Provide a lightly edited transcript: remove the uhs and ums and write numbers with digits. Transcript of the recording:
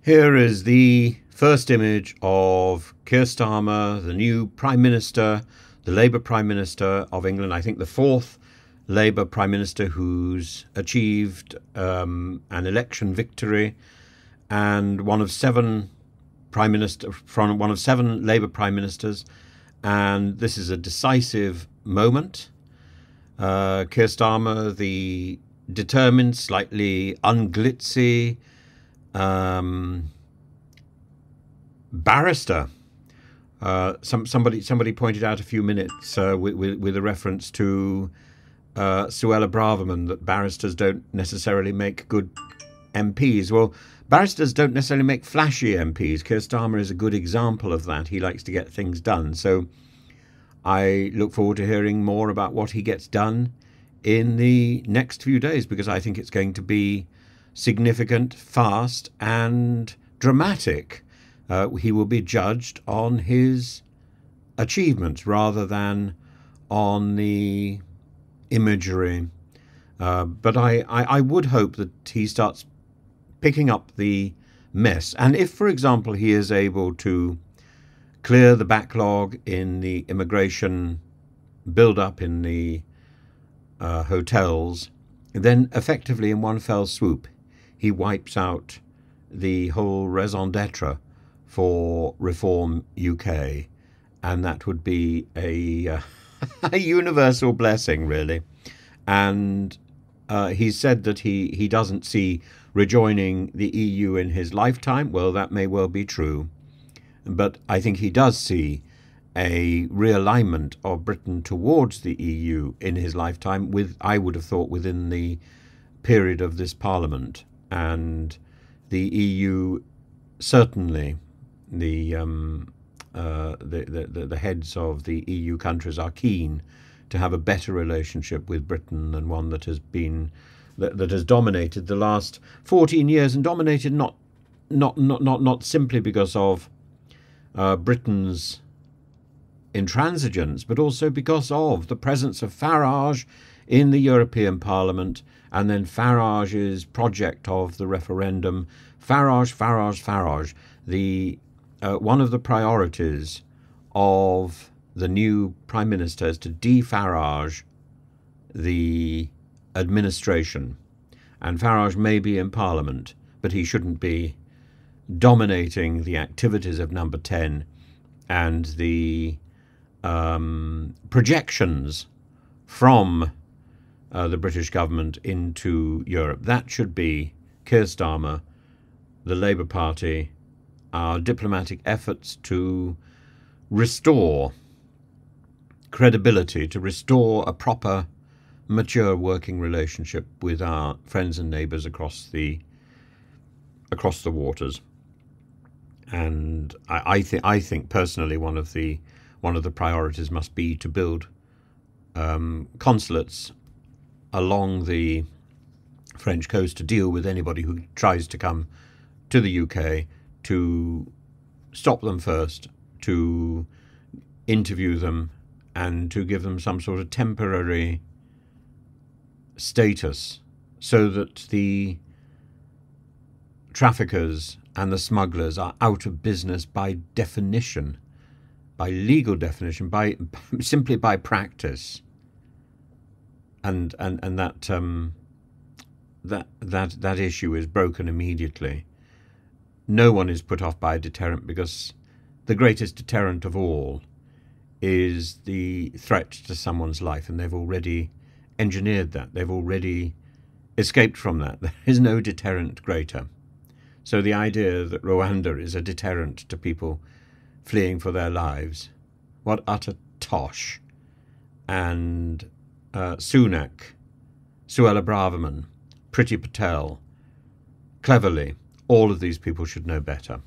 Here is the first image of Keir Starmer, the new Prime Minister, the Labour Prime Minister of England. I think the fourth Labour Prime Minister who's achieved an election victory, and one of seven Labour Prime Ministers. And this is a decisive moment. Keir Starmer, the determined, slightly unglitzy barrister. Somebody pointed out a few minutes with a reference to Suella Braverman, that barristers don't necessarily make good MPs. Well, barristers don't necessarily make flashy MPs. Keir Starmer is a good example of that. He likes to get things done. So I look forward to hearing more about what he gets done in the next few days, because I think it's going to be significant, fast, and dramatic. He will be judged on his achievements rather than on the imagery. But I would hope that he starts picking up the mess. And if, for example, he is able to clear the backlog in the immigration build-up in the hotels, then effectively in one fell swoop, he wipes out the whole raison d'etre for Reform UK. And that would be a universal blessing, really. And he said that he doesn't see rejoining the EU in his lifetime. Well, that may well be true. But I think he does see a realignment of Britain towards the EU in his lifetime, I would have thought, within the period of this Parliament. And the EU, certainly, the heads of the EU countries are keen to have a better relationship with Britain than one that has dominated the last 14 years, and dominated not simply because of Britain's intransigence, but also because of the presence of Farage in the European Parliament, and then Farage's project of the referendum. Farage. One of the priorities of the new Prime Minister is to de-Farage the administration. And Farage may be in Parliament, but he shouldn't be dominating the activities of Number 10 and the projections from the British government into Europe. That should be Keir Starmer, the Labour Party, our diplomatic efforts to restore credibility, to restore a proper, mature working relationship with our friends and neighbours across the waters. And I think personally one of the priorities must be to build consulates along the French coast to deal with anybody who tries to come to the UK, to stop them first, to interview them, and to give them some sort of temporary status, so that the traffickers and the smugglers are out of business by definition, by legal definition, simply by practice. And that issue is broken immediately. No one is put off by a deterrent, because the greatest deterrent of all is the threat to someone's life, and they've already engineered that. They've already escaped from that. There is no deterrent greater. So the idea that Rwanda is a deterrent to people fleeing for their lives, what utter tosh. And Sunak, Suella Braverman, Priti Patel, Cleverly, all of these people should know better.